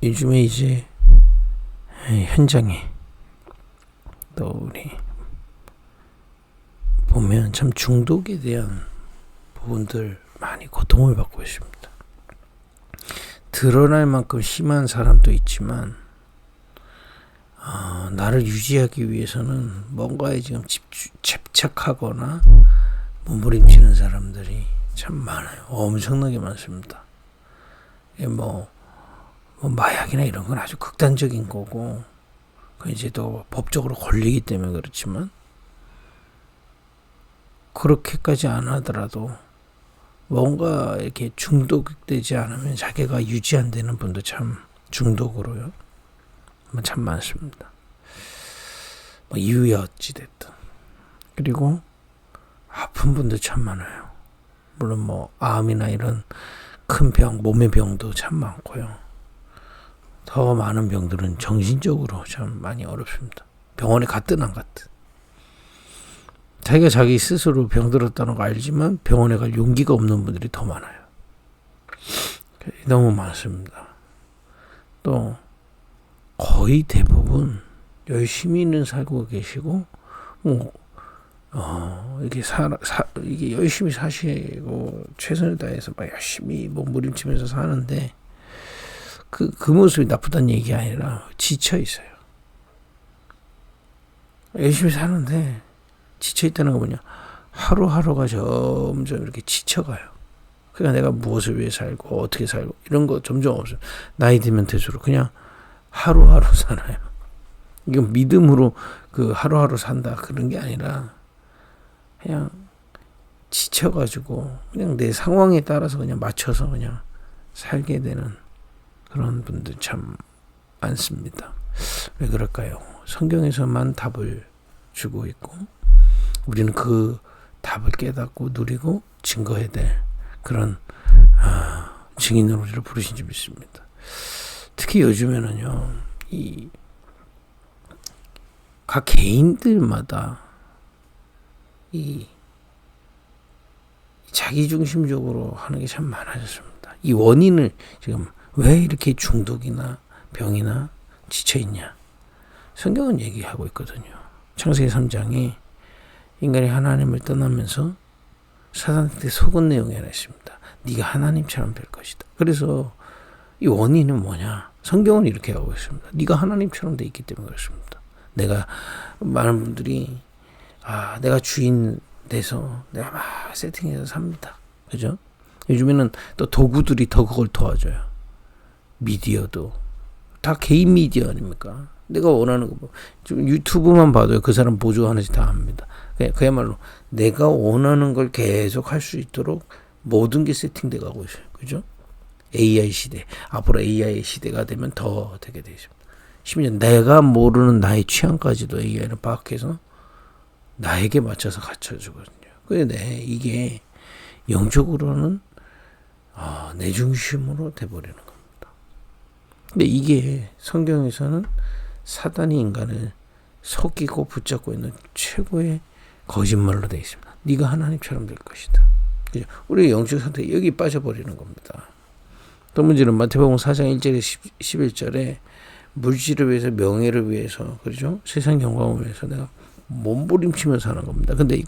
요즘에 이제 현장에 또 우리 보면 참 중독에 대한 부분들 많이 고통을 받고 있습니다. 드러날 만큼 심한 사람도 있지만 나를 유지하기 위해서는 뭔가에 지금 집착하거나 몸부림치는 사람들이 참 많아요. 엄청나게 많습니다. 뭐 마약이나 이런 건 아주 극단적인 거고, 그 이제 또 법적으로 걸리기 때문에 그렇지만, 그렇게까지 안 하더라도 뭔가 이렇게 중독되지 않으면 자기가 유지 안 되는 분도 참 중독으로요. 참 많습니다. 뭐 이유야 어찌 됐든. 그리고 아픈 분도 참 많아요. 물론 뭐 암이나 이런 큰 병, 몸의 병도 참 많고요. 더 많은 병들은 정신적으로 참 많이 어렵습니다. 병원에 갔든 안 갔든. 자기가 자기 스스로 병들었다는 거 알지만 병원에 갈 용기가 없는 분들이 더 많아요. 너무 많습니다. 또 거의 대부분 열심히는 살고 계시고 이게 이게 열심히 사시고 최선을 다해서 막 열심히 몸부림치면서 사는데 그 모습이 나쁘다는 얘기가 아니라 지쳐 있어요. 열심히 사는데 지쳐 있다는 거 뭐냐? 하루하루가 점점 이렇게 지쳐가요. 그러니까 내가 무엇을 위해 살고 어떻게 살고 이런 거 점점 없어요. 나이 들면 될수록 그냥 하루하루 살아요. 이건 믿음으로 그 하루하루 산다 그런 게 아니라 그냥 지쳐가지고 그냥 내 상황에 따라서 그냥 맞춰서 그냥 살게 되는 그런 분들 참 많습니다. 왜 그럴까요? 성경에서만 답을 주고 있고 우리는 그 답을 깨닫고 누리고 증거해야 될 그런 증인으로 우리를 부르신 줄 믿습니다. 특히 요즘에는요, 이 각 개인들마다 이 자기중심적으로 하는 게 참 많아졌습니다. 이 원인을 지금 왜 이렇게 중독이나 병이나 지쳐있냐? 성경은 얘기하고 있거든요. 창세기 3장에 인간이 하나님을 떠나면서 사단한테 속은 내용이 하나 있습니다. 네가 하나님처럼 될 것이다. 그래서 이 원인은 뭐냐? 성경은 이렇게 하고 있습니다. 네가 하나님처럼 돼 있기 때문에 그렇습니다. 내가 많은 분들이 내가 주인 돼서 내가 막 세팅해서 삽니다. 그죠? 요즘에는 또 도구들이 더 그걸 도와줘요. 미디어도 다 개인 미디어 아닙니까? 내가 원하는 거 지금 유튜브만 봐도 그 사람 보조하는지 다 압니다. 그야말로 내가 원하는 걸 계속 할 수 있도록 모든 게 세팅돼 가고 있어요. 그죠? AI 시대. 앞으로 AI 시대가 되면 더 되게 되어 있습니다. 심지어 내가 모르는 나의 취향까지도 AI를 파악해서 나에게 맞춰서 갖춰주거든요. 근데 이게 영적으로는 내 중심으로 돼버리는 겁니다. 근데 이게 성경에서는 사단이 인간을 속이고 붙잡고 있는 최고의 거짓말로 되어 있습니다. 네가 하나님처럼 될 것이다. 우리 영적 상태 여기 빠져버리는 겁니다. 또 문제는 마태복음 4장 1절에 11절에 물질을 위해서 명예를 위해서 그렇죠? 세상 영광을 위해서 내가 몸부림치면서 하는 겁니다. 근데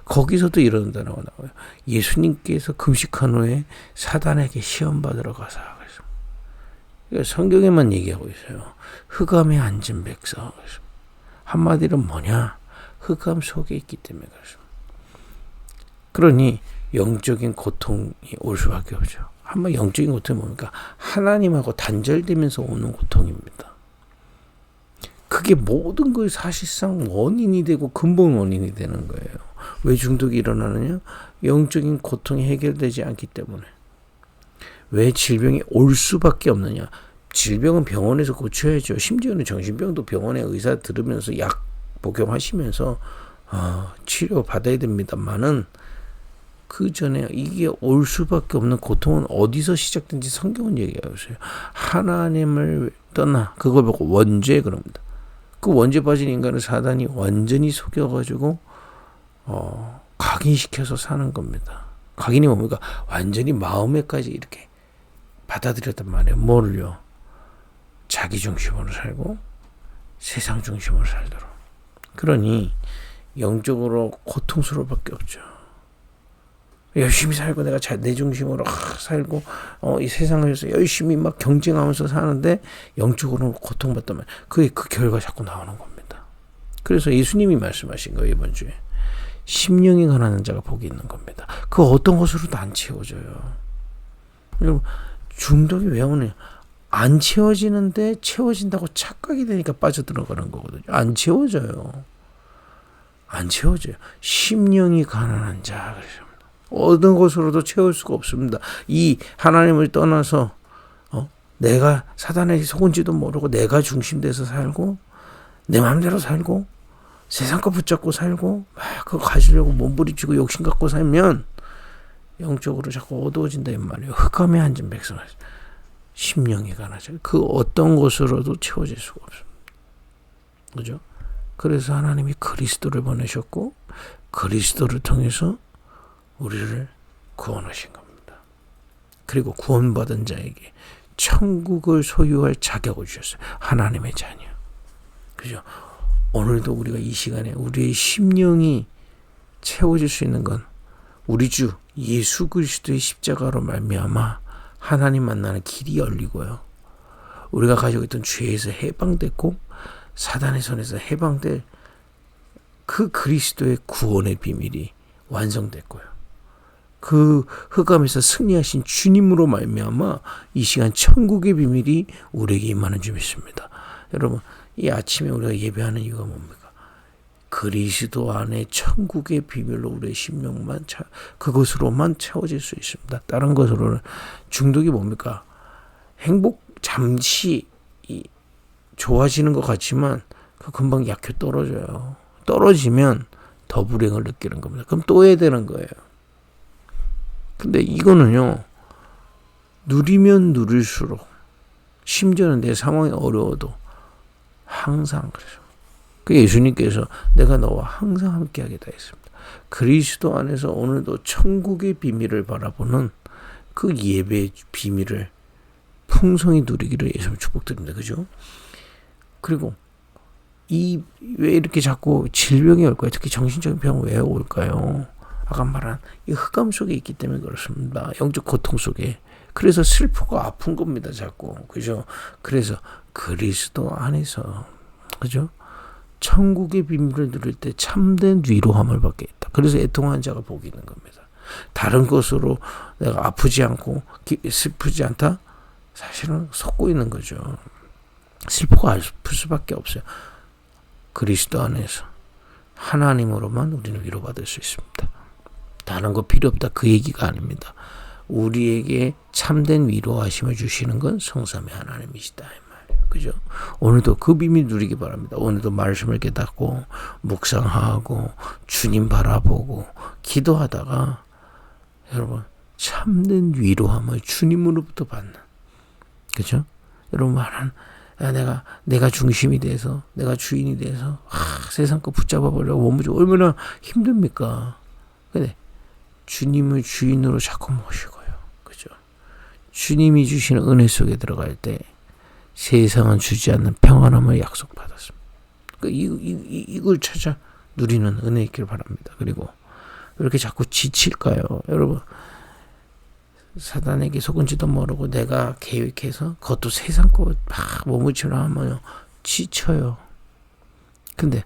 거기서도 이런 단어가 나와요. 예수님께서 금식한 후에 사단에게 시험 받으러 가사. 그러니까 성경에만 얘기하고 있어요. 흑암에 앉은 백성. 한마디로 뭐냐? 흑암 속에 있기 때문에 그렇습니다. 그러니 영적인 고통이 올 수밖에 없죠. 한번 영적인 고통이 뭡니까? 하나님하고 단절되면서 오는 고통입니다. 그게 모든 걸 사실상 원인이 되고 근본 원인이 되는 거예요. 왜 중독이 일어나느냐? 영적인 고통이 해결되지 않기 때문에. 왜 질병이 올 수밖에 없느냐? 질병은 병원에서 고쳐야죠. 심지어는 정신병도 병원에 의사 들으면서 약 복용하시면서 치료 받아야 됩니다만은 그 전에 이게 올 수밖에 없는 고통은 어디서 시작된지 성경은 얘기하고 있어요. 하나님을 떠나 그걸 보고 원죄 그럽니다. 그 원죄 빠진 인간을 사단이 완전히 속여가지고 각인시켜서 사는 겁니다. 각인이 뭡니까? 완전히 마음에까지 이렇게 받아들였단 말이에요. 뭐를요? 자기 중심으로 살고 세상 중심으로 살도록. 그러니 영적으로 고통스러울 밖에 없죠. 열심히 살고 내가 내 중심으로 살고 이 세상에서 열심히 막 경쟁하면서 사는데 영적으로 고통받다면 그게 그 결과 자꾸 나오는 겁니다. 그래서 예수님이 말씀하신 거예요. 이번 주에 심령이 가난한 자가 복이 있는 겁니다. 그 어떤 것으로도 안 채워져요. 여러분 중독이 왜 오냐? 안 채워지는데 채워진다고 착각이 되니까 빠져들어가는 거거든요. 안 채워져요. 안 채워져요. 심령이 가난한 자. 어떤 것으로도 채울 수가 없습니다. 이 하나님을 떠나서 내가 사단에 속은지도 모르고 내가 중심돼서 살고 내 마음대로 살고 세상 거 붙잡고 살고 막 그거 가지려고 몸부림치고 욕심 갖고 살면 영적으로 자꾸 어두워진다 이 말이에요. 흑암에 앉은 백성 심령이 가난하죠. 그 어떤 것으로도 채워질 수가 없습니다. 그죠? 그래서 하나님이 그리스도를 보내셨고 그리스도를 통해서 우리를 구원하신 겁니다. 그리고 구원받은 자에게 천국을 소유할 자격을 주셨어요. 하나님의 자녀. 그죠? 오늘도 우리가 이 시간에 우리의 심령이 채워질 수 있는 건 우리 주 예수 그리스도의 십자가로 말미암아 하나님 만나는 길이 열리고요. 우리가 가지고 있던 죄에서 해방됐고 사단의 손에서 해방될 그 그리스도의 구원의 비밀이 완성됐고요. 그 흑암에서 승리하신 주님으로 말미암아 이 시간 천국의 비밀이 우리에게 임하는 줄 믿습니다. 여러분 이 아침에 우리가 예배하는 이유가 뭡니까? 그리스도 안에 천국의 비밀로 우리의 심령만 그것으로만 채워질 수 있습니다. 다른 것으로는 중독이 뭡니까? 행복 잠시 좋아지는 것 같지만 그 금방 약해 떨어져요. 떨어지면 더 불행을 느끼는 겁니다. 그럼 또 해야 되는 거예요. 근데 이거는요, 누리면 누릴수록, 심지어는 내 상황이 어려워도 항상 그래요. 그 예수님께서 내가 너와 항상 함께하겠다 했습니다. 그리스도 안에서 오늘도 천국의 비밀을 바라보는 그 예배의 비밀을 풍성히 누리기를 예수님 축복드립니다. 그죠? 그리고 왜 이렇게 자꾸 질병이 올까요? 특히 정신적인 병 왜 올까요? 아까 말한 이 흑암 속에 있기 때문에 그렇습니다. 영적 고통 속에. 그래서 슬프고 아픈 겁니다. 자꾸. 그죠? 그래서 그리스도 안에서 그죠? 천국의 비밀을 누릴 때 참된 위로함을 받게 했다. 그래서 애통한 자가 복이 있는 겁니다. 다른 것으로 내가 아프지 않고 슬프지 않다? 사실은 속고 있는 거죠. 슬프고 아플 수밖에 없어요. 그리스도 안에서 하나님으로만 우리는 위로받을 수 있습니다. 다른 거 필요 없다 그 얘기가 아닙니다. 우리에게 참된 위로하심을 주시는 건 성삼위 하나님이시다 이 말이에요. 그죠? 오늘도 그 비밀 누리기 바랍니다. 오늘도 말씀을 깨닫고 묵상하고 주님 바라보고 기도하다가 여러분 참된 위로함을 주님으로부터 받는 그죠? 여러분 내가 중심이 돼서 내가 주인이 돼서 세상 거 붙잡아 보려고 몸부림 얼마나 힘듭니까? 근데 주님을 주인으로 자꾸 모시고요. 그죠? 주님이 주시는 은혜 속에 들어갈 때 세상은 주지 않는 평안함을 약속받았습니다. 이걸 찾아 누리는 은혜 있길 바랍니다. 그리고 왜 이렇게 자꾸 지칠까요? 여러분 사단에게 속은지도 모르고 내가 계획해서 그것도 세상 거 막 머무치려 하면 지쳐요. 근데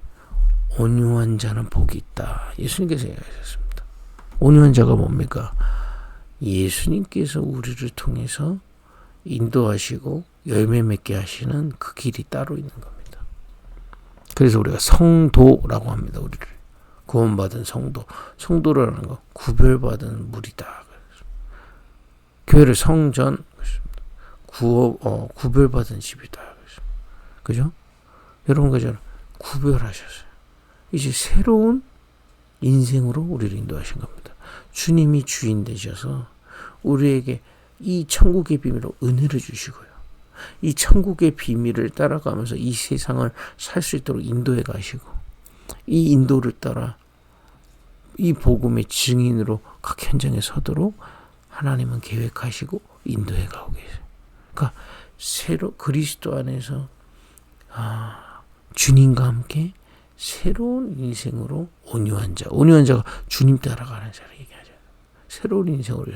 온유한 자는 복이 있다. 예수님께서 얘기하셨습니다. 온유한 자가 뭡니까? 예수님께서 우리를 통해서 인도하시고 열매 맺게 하시는 그 길이 따로 있는 겁니다. 그래서 우리가 성도라고 합니다. 우리를 구원받은 성도. 성도라는 거 구별받은 무리다. 교회를 성전 구별받은 집이다. 그죠? 여러분 그죠? 구별하셨어요. 이제 새로운 인생으로 우리를 인도하신 겁니다. 주님이 주인 되셔서 우리에게 이 천국의 비밀로 은혜를 주시고요. 이 천국의 비밀을 따라가면서 이 세상을 살 수 있도록 인도해 가시고 이 인도를 따라 이 복음의 증인으로 각 현장에 서도록 하나님은 계획하시고 인도해 가고 계세요. 그러니까 새로 그리스도 안에서 주님과 함께 새로운 인생으로 온유한 자가 주님 따라가는 자를 얘기하죠. 새로운 인생으로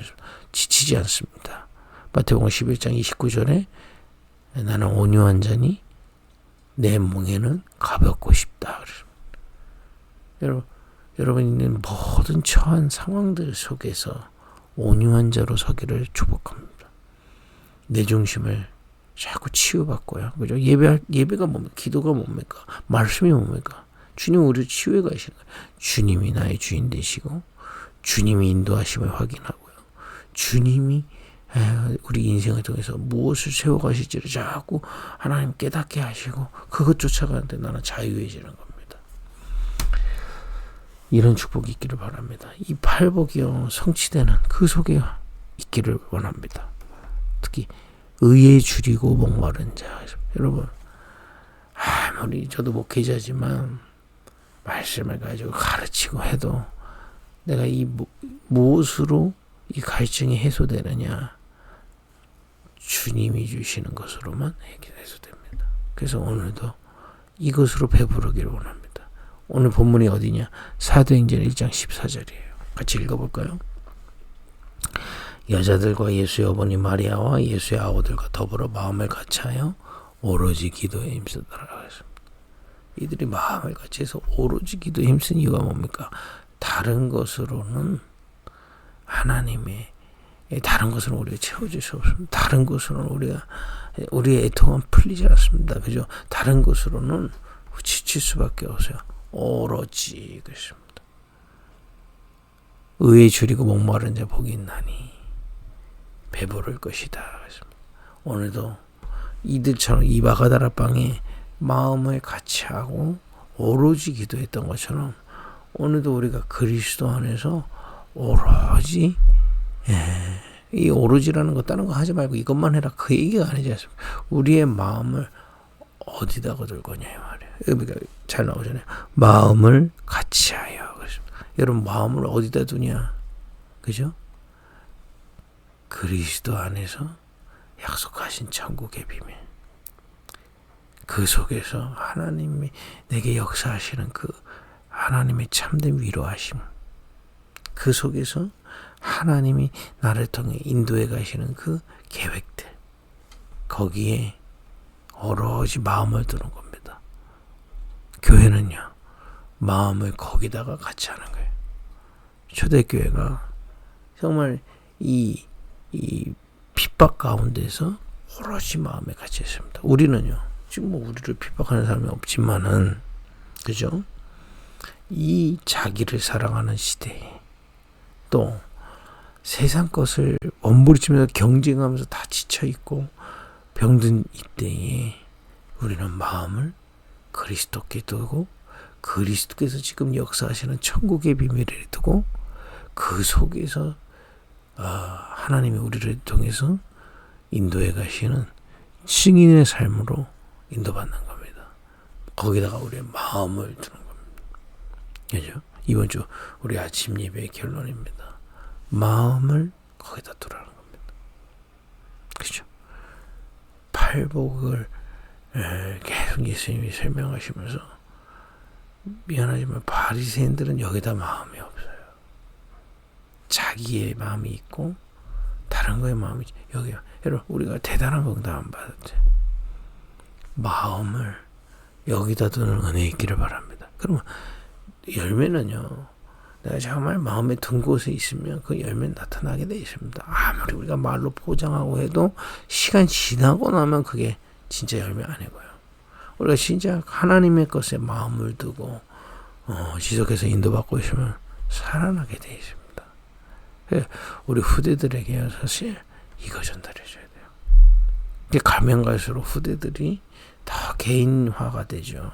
지치지 않습니다. 마태복음 11장 29절에 나는 온유한 자니 내 멍에는 가볍고 싶다. 여러분이 있는 모든 처한 상황들 속에서 온유한 자로 서기를 축복합니다. 내 중심을 자꾸 치유받고요. 그죠? 예배가 뭡니까? 기도가 뭡니까? 말씀이 뭡니까? 주님 우리를 치유해 가시는 거예요. 주님이 나의 주인 되시고 주님이 인도하심을 확인하고요. 주님이 우리 인생을 통해서 무엇을 세워가실지를 자꾸 하나님 깨닫게 하시고 그것 쫓아가는데 나는 자유해지는 겁니다. 이런 축복이 있기를 바랍니다. 이 팔복이요 성취되는 그 속에 있기를 원합니다. 특히 의에 줄이고 목마른 자. 여러분 아무리 저도 목회자지만 말씀을 가지고 가르치고 해도 내가 이 무엇으로 이 갈증이 해소되느냐? 주님이 주시는 것으로만 해소됩니다. 그래서 오늘도 이것으로 배부르기를 원합니다. 오늘 본문이 어디냐? 사도행전 1장 14절이에요. 같이 읽어볼까요? 여자들과 예수의 어머니 마리아와 예수의 아우들과 더불어 마음을 같이하여 오로지 기도에 힘쓰더라 했습니다. 이들이 마음을 같이해서 오로지 기도에 힘쓴 이유가 뭡니까? 다른 것으로는 다른 것으로는 우리가 채워질 수 없습니다. 다른 것으로는 우리의 애통은 풀리지 않습니다. 그죠? 다른 것으로는 지칠 수밖에 없어요. 오로지 그렇습니다. 의에 줄이고 목마른 자 복이 있나니 배부를 것이다. 그렇습니다. 오늘도 이들처럼 이 마가다라 방에 마음을 같이 하고 오로지 기도했던 것처럼 오늘도 우리가 그리스도 안에서 오로지 이 오로지라는 거 다른 거 하지 말고 이것만 해라 그 얘기가 아니지 않습니까? 우리의 마음을 어디다 거둘 거냐 이 말이에요. 여기가 잘 나오잖아요. 마음을 같이 하여. 여러분 마음을 어디다 두냐? 그죠? 그리스도 안에서 약속하신 천국의 비밀. 그 속에서 하나님이 내게 역사하시는 그 하나님의 참된 위로하심. 그 속에서 하나님이 나를 통해 인도해 가시는 그 계획들. 거기에 오로지 마음을 두는 겁니다. 교회는요. 마음을 거기다가 같이 하는 거예요. 초대교회가 정말 이 핍박 가운데서 오롯이 마음에 같이 했습니다. 우리는요. 지금 뭐 우리를 핍박하는 사람이 없지만은 그죠? 이 자기를 사랑하는 시대에 또 세상 것을 엄부리치면서 경쟁하면서 다 지쳐있고 병든 이때에 우리는 마음을 그리스도께 두고 그리스도께서 지금 역사하시는 천국의 비밀을 두고 그 속에서 하나님이 우리를 통해서 인도해 가시는 증인의 삶으로 인도받는 겁니다. 거기다가 우리의 마음을 두는 겁니다. 그죠? 이번 주 우리 아침 예배의 결론입니다. 마음을 거기다 두라는 겁니다. 그죠? 팔복을 계속 예수님이 설명하시면서 미안하지만 바리새인들은 여기다 마음이 없어요. 자기의 마음이 있고 다른 거에 마음이 여기 여러분 우리가 대단한 응답 안 받았죠. 마음을 여기다 두는 은혜 있기를 바랍니다. 그러면 열매는요. 내가 정말 마음에 든 곳에 있으면 그 열매는 나타나게 돼 있습니다. 아무리 우리가 말로 포장하고 해도 시간 지나고 나면 그게 진짜 열매 아니고요. 우리가 진짜 하나님의 것에 마음을 두고 지속해서 인도받고 있으면 살아나게 돼 있습니다. 우리 후대들에게 사실 이거 전달해줘야 돼요. 이게 가면 갈수록 후대들이 더 개인화가 되죠.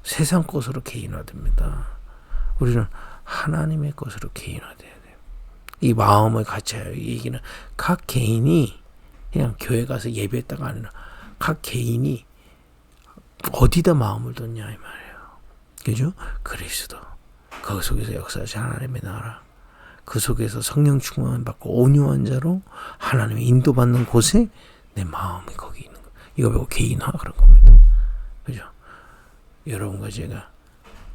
세상 것으로 개인화됩니다. 우리는 하나님의 것으로 개인화돼야 돼요. 이 마음을 같이 해요. 이 얘기는 각 개인이 그냥 교회 가서 예배했다가 아니라 각 개인이 어디다 마음을 뒀냐 이 말이에요. 그죠? 그리스도. 그 속에서 역사하신 하나님의 나라. 그 속에서 성령 충만을 받고 온유한 자로 하나님의 인도받는 곳에 내 마음이 거기 있는 거. 이거 보고 개인화 그런 겁니다. 그죠? 여러분과 제가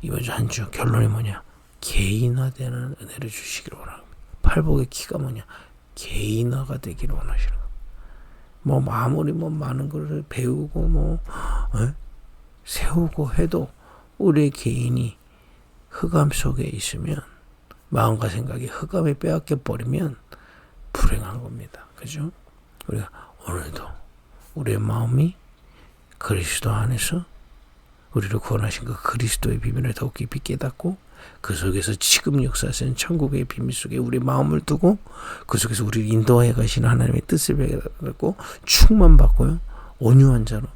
이번 주 한 주 결론이 뭐냐? 개인화되는 은혜를 주시기를 원합니다. 팔복의 키가 뭐냐? 개인화가 되기를 원하시는 거예요. 뭐 아무리 많은 것을 배우고 세우고 해도 우리의 개인이 흑암 속에 있으면, 마음과 생각이 흑암에 빼앗겨 버리면 불행한 겁니다. 그죠? 우리가 오늘도 우리의 마음이 그리스도 안에서 우리를 구원하신 그 그리스도의 비밀을 더욱 깊이 깨닫고, 그 속에서 지금 역사하시는 천국의 비밀 속에 우리 마음을 두고, 그 속에서 우리를 인도하여 가시는 하나님의 뜻을 배우고 충만받고요, 온유한 자로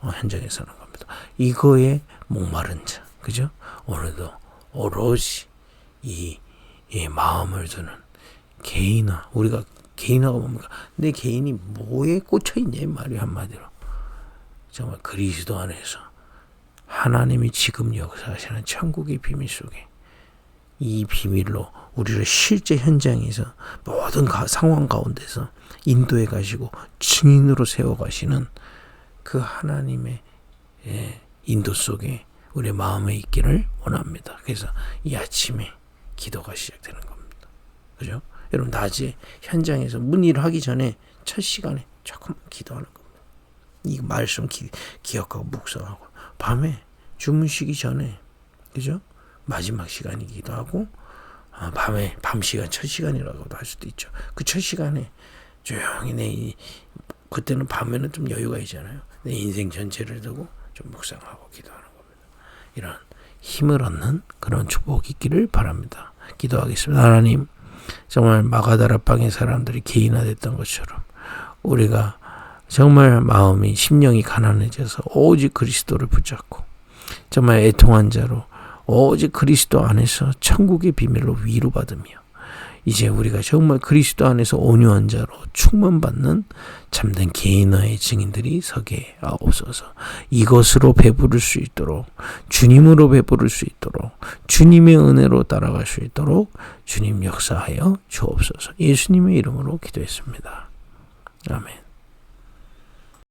현장에 서는 겁니다. 이거에 목마른 자, 그죠? 오늘도 오로지 이 마음을 두는 개인화. 우리가 개인화가 뭡니까? 내 개인이 뭐에 꽂혀있냐, 이 말이 한마디로. 정말 그리스도 안에서 하나님이 지금 역사하시는 천국의 비밀 속에, 이 비밀로 우리를 실제 현장에서 모든 상황 가운데서 인도해 가시고 증인으로 세워 가시는 그 하나님의 인도 속에 우리의 마음에 있기를 원합니다. 그래서 이 아침에 기도가 시작되는 겁니다. 그죠? 여러분, 낮에 현장에서 문의를 하기 전에 첫 시간에 조금만 기도하는 겁니다. 이 말씀 기억하고 묵상하고, 밤에 주무시기 전에, 그죠? 마지막 시간이기도 하고, 밤 시간, 첫 시간이라고도 할 수도 있죠. 그 첫 시간에 조용히 그때는 밤에는 좀 여유가 있잖아요. 내 인생 전체를 두고 좀 묵상하고 기도하는 겁니다. 이런 힘을 얻는 그런 축복이 있기를 바랍니다. 기도하겠습니다. 하나님, 정말 마가다라방의 사람들이 개인화됐던 것처럼 우리가 정말 마음이, 심령이 가난해져서 오직 그리스도를 붙잡고 정말 애통한 자로 오직 그리스도 안에서 천국의 비밀로 위로받으며, 이제 우리가 정말 그리스도 안에서 온유한 자로 충만받는 참된 개인화의 증인들이 서게 하옵소서. 이것으로 배부를 수 있도록, 주님으로 배부를 수 있도록, 주님의 은혜로 따라갈 수 있도록 주님 역사하여 주옵소서. 예수님의 이름으로 기도했습니다. 아멘.